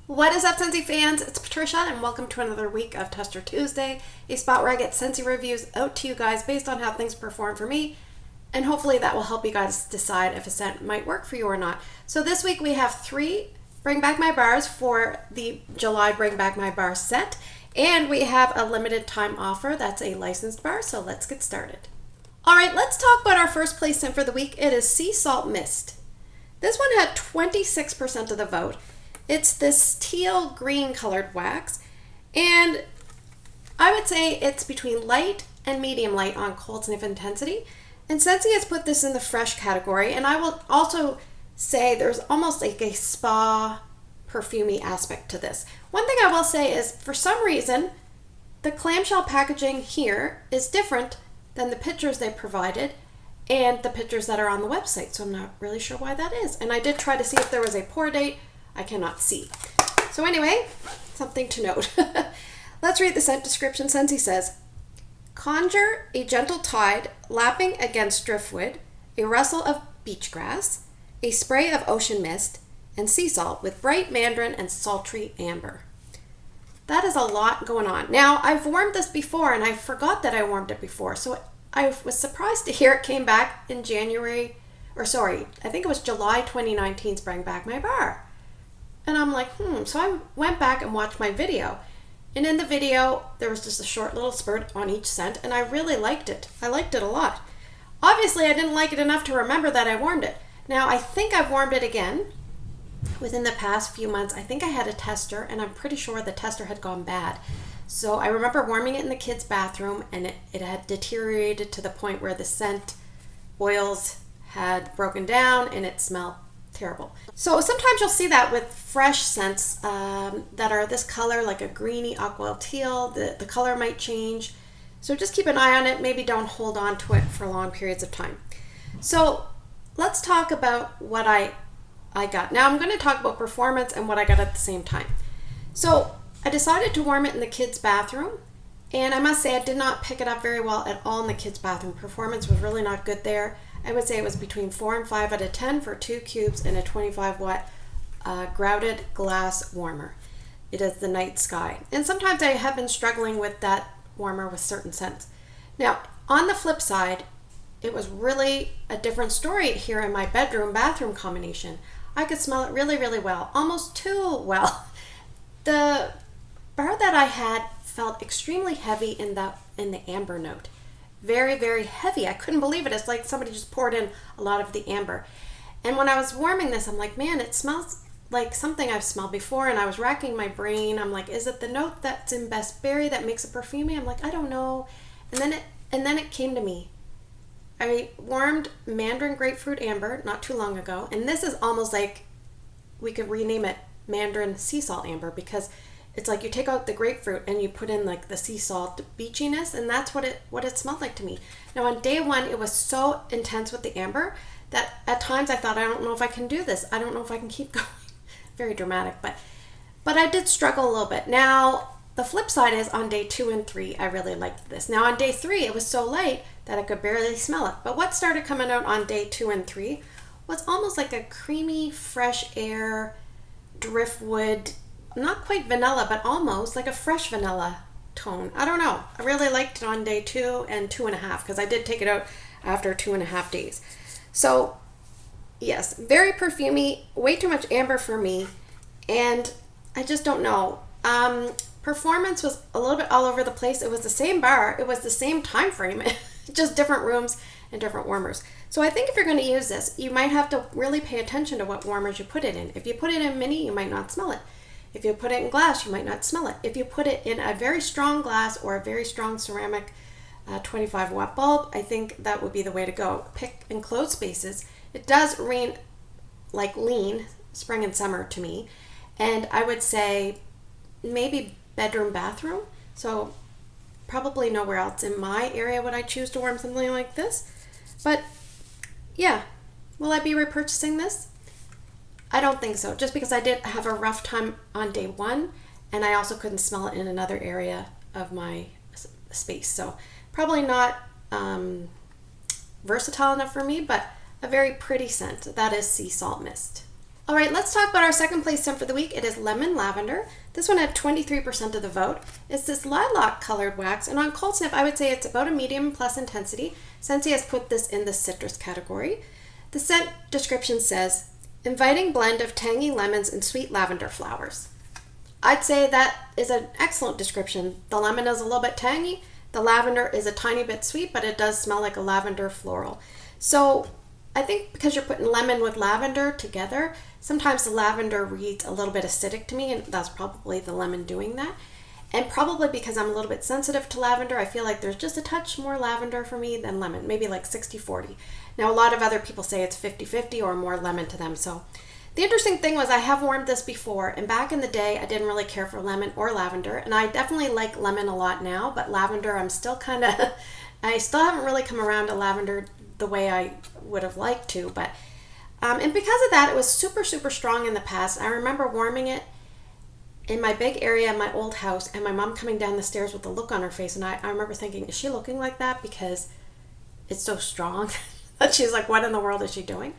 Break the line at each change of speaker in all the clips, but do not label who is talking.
What is up, Scentsy fans? It's Patricia, and welcome to another week of Tester Tuesday, a spot where I get Scentsy reviews out to you guys based on how things perform for me, and hopefully that will help you guys decide if a scent might work for you or not. So this week we have 3 Bring Back My Bars for the July Bring Back My Bar set, and we have a limited time offer that's a licensed bar, so let's get started. Alright, let's talk about our first place scent for the week. It is Sea Salt Mist. This one had 26% of the vote. It's this teal green colored wax, and I would say it's between light and medium light on cold sniff intensity. And Scentsy has put this in the fresh category, and I will also say there's almost like a spa perfumey aspect to this. One thing I will say is, for some reason, the clamshell packaging here is different than the pictures they provided and the pictures that are on the website, so I'm not really sure why that is. And I did try to see if there was a pour date. I cannot see. So anyway, something to note. Let's read the scent description. Scentsy says, conjure a gentle tide lapping against driftwood, a rustle of beach grass, a spray of ocean mist, and sea salt with bright mandarin and sultry amber. That is a lot going on. Now, I've warmed this before, and I forgot that I warmed it before, so I was surprised to hear it came back in July 2019's Bring Back My Bar. And I'm like, so I went back and watched my video. And in the video, there was just a short little spurt on each scent, and I really liked it. I liked it a lot. Obviously, I didn't like it enough to remember that I warmed it. Now, I think I've warmed it again within the past few months. I think I had a tester, and I'm pretty sure the tester had gone bad. So I remember warming it in the kids' bathroom, and it had deteriorated to the point where the scent oils had broken down, and it smelled terrible. So sometimes you'll see that with fresh scents that are this color, like a greeny aqua teal. The color might change. So just keep an eye on it. Maybe don't hold on to it for long periods of time. So let's talk about what I got. Now I'm going to talk about performance and what I got at the same time. So I decided to warm it in the kids' bathroom, and I must say I did not pick it up very well at all in the kids' bathroom. Performance was really not good there. I would say it was between 4 and 5 out of 10 for 2 cubes and a 25 watt grouted glass warmer. It is the Night Sky. And sometimes I have been struggling with that warmer with certain scents. Now, on the flip side, it was really a different story here in my bedroom-bathroom combination. I could smell it really, really well, almost too well. The bar that I had felt extremely heavy in the amber note. Very, very heavy. I couldn't believe it. It's like somebody just poured in a lot of the amber. And when I was warming this, I'm like, man, it smells like something I've smelled before. And I was racking my brain. I'm like, is it the note that's in Best Berry that makes it perfumey? I'm like, I don't know. And then it came to me. I warmed Mandarin Grapefruit Amber not too long ago. And this is almost like we could rename it Mandarin Sea Salt Amber, because it's like you take out the grapefruit and you put in like the sea salt beachiness, and that's what it smelled like to me. Now on day 1, it was so intense with the amber that at times I thought, I don't know if I can do this. I don't know if I can keep going. Very dramatic, but I did struggle a little bit. Now the flip side is on day 2 and 3, I really liked this. Now on day 3, it was so light that I could barely smell it. But what started coming out on day 2 and 3 was almost like a creamy, fresh air, driftwood, not quite vanilla, but almost like a fresh vanilla tone. I don't know. I really liked it on day 2 and 2.5, because I did take it out after 2.5 days. So yes, very perfumey, way too much amber for me, and I just don't know. Performance was a little bit all over the place. It was the same bar, it was the same time frame, just different rooms and different warmers. So I think if you're going to use this, you might have to really pay attention to what warmers you put it in. If you put it in mini, you might not smell it. If you put it in glass, you might not smell it. If you put it in a very strong glass or a very strong ceramic 25 watt bulb, I think that would be the way to go. Pick enclosed spaces. It does lean spring and summer to me. And I would say maybe bedroom, bathroom. So probably nowhere else in my area would I choose to warm something like this. But yeah, will I be repurchasing this? I don't think so, just because I did have a rough time on day 1, and I also couldn't smell it in another area of my space. So probably not versatile enough for me, but a very pretty scent. That is Sea Salt Mist. All right, let's talk about our second place scent for the week. It is Lemon Lavender. This one had 23% of the vote. It's this lilac colored wax, and on cold sniff, I would say it's about a medium plus intensity. Scentsy has put this in the citrus category. The scent description says, inviting blend of tangy lemons and sweet lavender flowers. I'd say that is an excellent description. The lemon is a little bit tangy. The lavender is a tiny bit sweet, but it does smell like a lavender floral. So I think because you're putting lemon with lavender together, sometimes the lavender reads a little bit acidic to me, and that's probably the lemon doing that. And probably because I'm a little bit sensitive to lavender, I feel like there's just a touch more lavender for me than lemon, maybe like 60-40. Now, a lot of other people say it's 50-50 or more lemon to them. So the interesting thing was I have warmed this before, and back in the day, I didn't really care for lemon or lavender, and I definitely like lemon a lot now, but lavender, I'm still kind of, I still haven't really come around to lavender the way I would have liked to, but, and because of that, it was super, super strong in the past. I remember warming it in my big area in my old house, and my mom coming down the stairs with a look on her face, and I remember thinking, is she looking like that because it's so strong? That she's like, what in the world is she doing?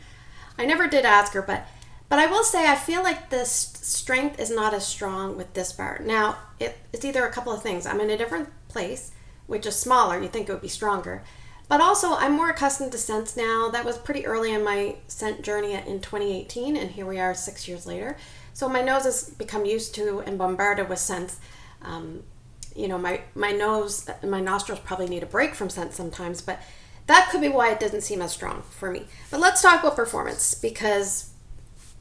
I never did ask her, but I will say I feel like the strength is not as strong with this bar. Now, it's either a couple of things. I'm in a different place, which is smaller. You'd think it would be stronger. But also, I'm more accustomed to scents now. That was pretty early in my scent journey in 2018, and here we are 6 years later. So my nose has become used to and bombarded with scents. You know, my nose and my nostrils probably need a break from scent sometimes, but that could be why it didn't seem as strong for me. But let's talk about performance, because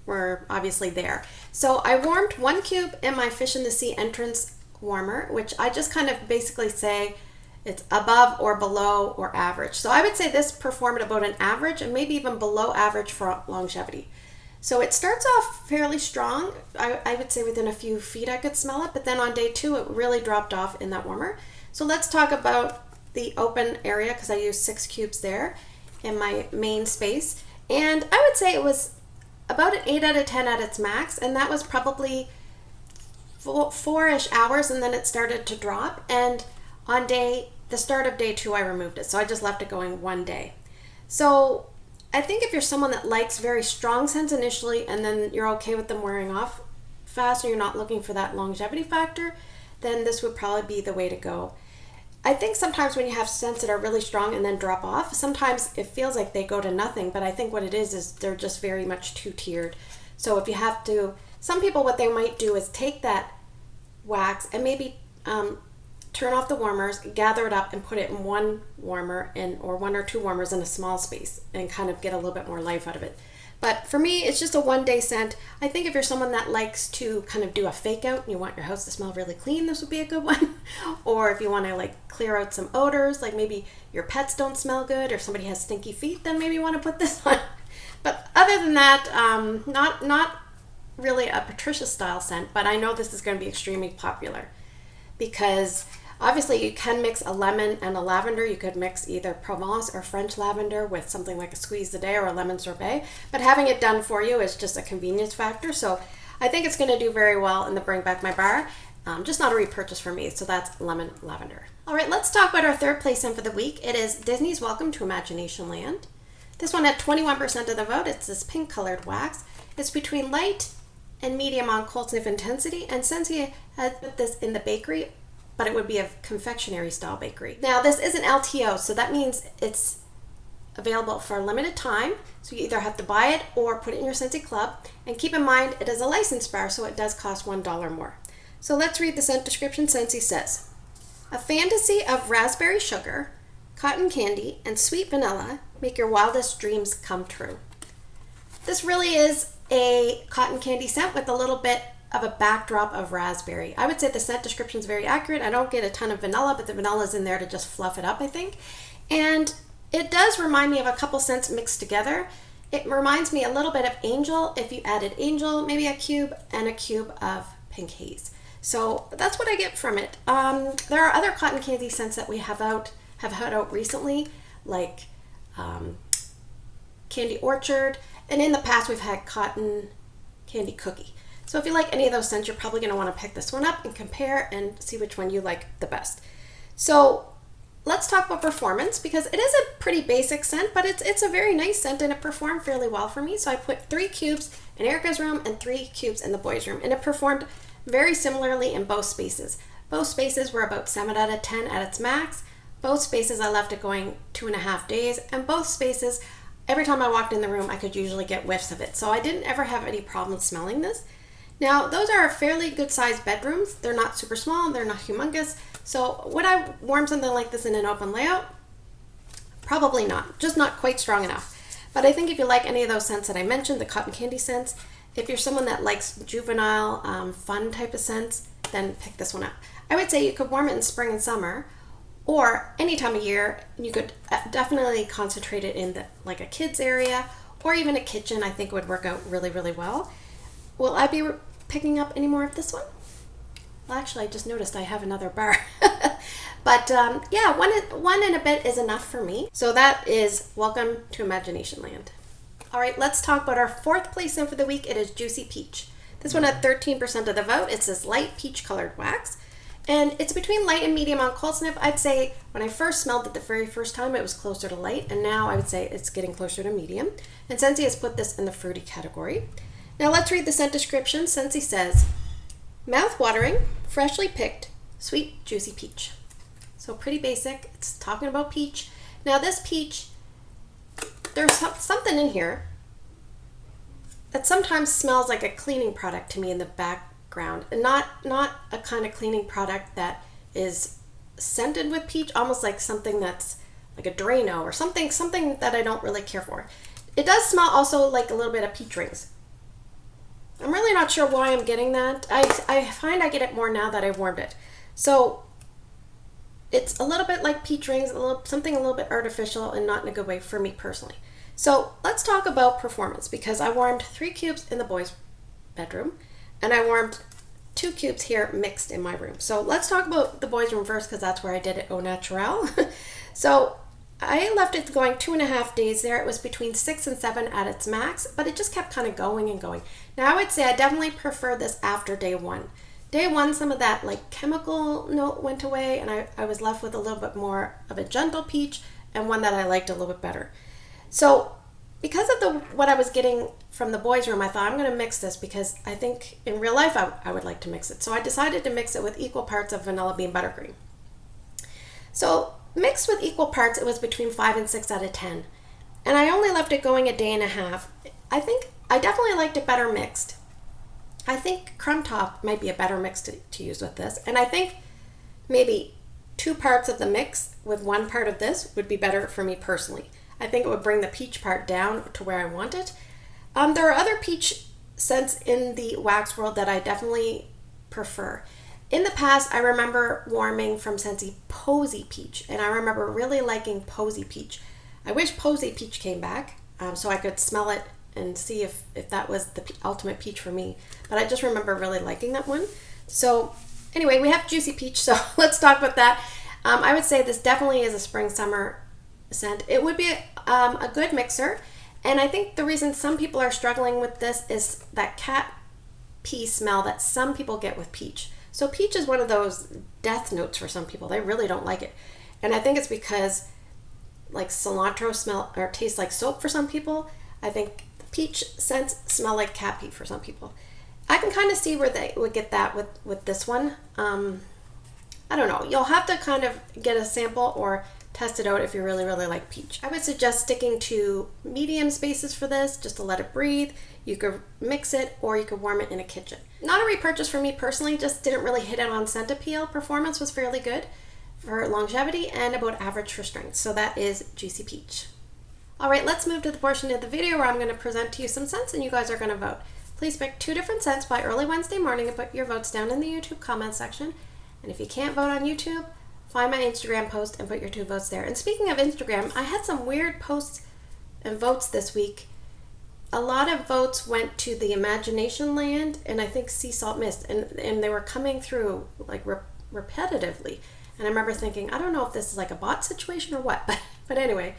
we're obviously there. So I warmed 1 cube in my Fish in the Sea entrance warmer, which I just kind of basically say it's above or below or average. So I would say this performed about an average and maybe even below average for longevity. So it starts off fairly strong. I would say within a few feet I could smell it, but then on day 2 it really dropped off in that warmer. So let's talk about the open area, because I used 6 cubes there in my main space. And I would say it was about an 8 out of 10 at its max, and that was probably 4-ish hours, and then it started to drop. And on the start of day 2, I removed it. So I just left it going 1 day. So I think if you're someone that likes very strong scents initially, and then you're okay with them wearing off fast, or you're not looking for that longevity factor, then this would probably be the way to go. I think sometimes when you have scents that are really strong and then drop off, sometimes it feels like they go to nothing, but I think what it is they're just very much two-tiered. So if you have to, some people, what they might do is take that wax and maybe turn off the warmers, gather it up, and put it in one warmer or 1 or 2 warmers in a small space and kind of get a little bit more life out of it. But for me, it's just a 1-day scent. I think if you're someone that likes to kind of do a fake out and you want your house to smell really clean, this would be a good one. Or if you want to like clear out some odors, like maybe your pets don't smell good or somebody has stinky feet, then maybe you want to put this on. But other than that, not really a Patricia style scent, but I know this is going to be extremely popular because obviously you can mix a lemon and a lavender. You could mix either Provence or French lavender with something like a squeeze a day or a lemon sorbet, but having it done for you is just a convenience factor. So I think it's going to do very well in the Bring Back My Bar, just not a repurchase for me. So that's Lemon Lavender. All right, let's talk about our third place scent for the week. It is Disney's Welcome to Imagination Land. This one had 21% of the vote. It's this pink colored wax. It's between light and medium on cold sniff intensity, and Scentsy has put this in the bakery, but it would be a confectionery style bakery. Now this is an LTO, so that means it's available for a limited time. So you either have to buy it or put it in your Scentsy club. And keep in mind, it is a licensed bar, so it does cost $1 more. So let's read the scent description. Scentsy says, a fantasy of raspberry sugar, cotton candy, and sweet vanilla make your wildest dreams come true. This really is a cotton candy scent with a little bit of a backdrop of raspberry. I would say the scent description is very accurate. I don't get a ton of vanilla, but the vanilla is in there to just fluff it up, I think. And it does remind me of a couple scents mixed together. It reminds me a little bit of Angel if you added Angel, maybe a cube, and a cube of Pink Haze. So that's what I get from it. There are other cotton candy scents that we have had out recently, like Candy Orchard, and in the past we've had Cotton Candy Cookie. So if you like any of those scents, you're probably going to want to pick this one up and compare and see which one you like the best. So let's talk about performance, because it is a pretty basic scent, but it's a very nice scent and it performed fairly well for me. So I put 3 cubes in Erica's room and 3 cubes in the boys' room. And it performed very similarly in both spaces. Both spaces were about 7 out of 10 at its max. Both spaces I left it going 2.5 days. And both spaces, every time I walked in the room, I could usually get whiffs of it. So I didn't ever have any problem smelling this. Now, those are fairly good sized bedrooms. They're not super small, they're not humongous. So would I warm something like this in an open layout? Probably not, just not quite strong enough. But I think if you like any of those scents that I mentioned, the cotton candy scents, if you're someone that likes juvenile, fun type of scents, then pick this one up. I would say you could warm it in spring and summer, or any time of year. You could definitely concentrate it in like a kid's area, or even a kitchen. I think would work out really, really well. Will I be picking up any more of this one? Well, actually, I just noticed I have another bar. But yeah, one and a bit is enough for me. So that is Welcome to Imagination Land. All right, let's talk about our 4th place scent for the week. It is Juicy Peach. This one had 13% of the vote. It's this light peach colored wax. And it's between light and medium on cold sniff. I'd say when I first smelled it the very first time, it was closer to light. And now I would say it's getting closer to medium. And Scentsy has put this in the fruity category. Now let's read the scent description. Scentsy says, mouth-watering, freshly picked, sweet, juicy peach. So pretty basic. It's talking about peach. Now this peach, there's something in here that sometimes smells like a cleaning product to me in the background. And not a kind of cleaning product that is scented with peach, almost like something that's like a Drano or something that I don't really care for. It does smell also like a little bit of peach rings. I'm really not sure why I'm getting that. I find I get it more now that I've warmed it. So it's a little bit like peach rings, something a little bit artificial and not in a good way for me personally. So let's talk about performance, because I warmed 3 cubes in the boys' bedroom and I warmed 2 cubes here mixed in my room. So let's talk about the boys' room first, because that's where I did it au naturel. So I left it going 2.5 days there. It was between 6 and 7 at its max, but it just kept kind of going and going. Now I would say I definitely prefer this after day 1. Day 1, some of that like chemical note went away, and I was left with a little bit more of a gentle peach and one that I liked a little bit better. So because of what I was getting from the boys' room, I thought I'm going to mix this, because I think in real life I would like to mix it. So I decided to mix it with equal parts of vanilla bean buttercream. So mixed with equal parts, it was between 5 and 6 out of 10. And I only left it going a day and a half. I think I definitely liked it better mixed. I think crumb top might be a better mix to use with this. And I think maybe 2 parts of the mix with 1 part of this would be better for me personally. I think it would bring the peach part down to where I want it. There are other peach scents in the wax world that I definitely prefer. In the past, I remember warming from Scentsy Posy Peach, and I remember really liking Posy Peach. I wish Posy Peach came back so I could smell it and see if that was the ultimate peach for me. But I just remember really liking that one. So anyway, we have Juicy Peach, so let's talk about that. I would say this definitely is a spring-summer scent. It would be a good mixer, and I think the reason some people are struggling with this is that cat pee smell that some people get with peach. So peach is one of those death notes for some people. They really don't like it. And I think it's because like cilantro smell or tastes like soap for some people. I think peach scents smell like cat pee for some people. I can kind of see where they would get that with this one. I don't know. You'll have to kind of get a sample or test it out if you really, really like peach. I would suggest sticking to medium spaces for this, just to let it breathe. You could mix it, or you could warm it in a kitchen. Not a repurchase for me personally, just didn't really hit it on scent appeal. Performance was fairly good for longevity and about average for strength. So that is Juicy Peach. All right, let's move to the portion of the video where I'm going to present to you some scents and you guys are going to vote. Please pick 2 different scents by early Wednesday morning and put your votes down in the YouTube comment section. And if you can't vote on YouTube, find my Instagram post and put your 2 votes there. And speaking of Instagram, I had some weird posts and votes this week. A lot of votes went to the Imagination Land and I think Sea Salt Mist, and they were coming through like repetitively. And I remember thinking, I don't know if this is like a bot situation or what, but anyway,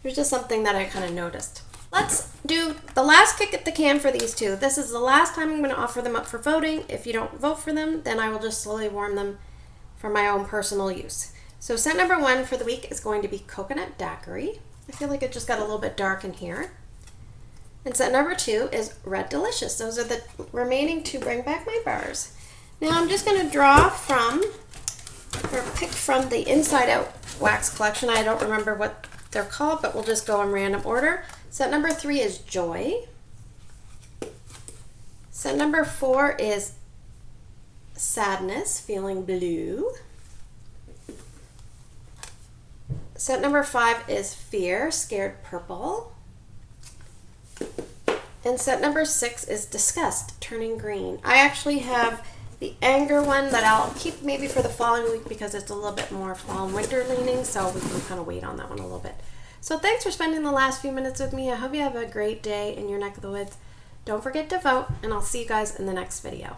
it was just something that I kind of noticed. Let's do the last kick at the can for these 2. This is the last time I'm going to offer them up for voting. If you don't vote for them, then I will just slowly warm them for my own personal use. So scent number 1 for the week is going to be Coconut Daiquiri. I feel like it just got a little bit dark in here. And set number 2 is Red Delicious. Those are the remaining 2 Bring Back My Bars. Now I'm just going to draw from, or pick from the Inside Out wax collection. I don't remember what they're called, but we'll just go in random order. Set number 3 is Joy. Set number 4 is Sadness, Feeling Blue. Set number 5 is Fear, Scared Purple. And set number 6 is Disgust, Turning Green. I actually have the Anger one that I'll keep maybe for the following week because it's a little bit more fall and winter leaning, so we can kind of wait on that one a little bit. So thanks for spending the last few minutes with me. I hope you have a great day in your neck of the woods. Don't forget to vote, and I'll see you guys in the next video.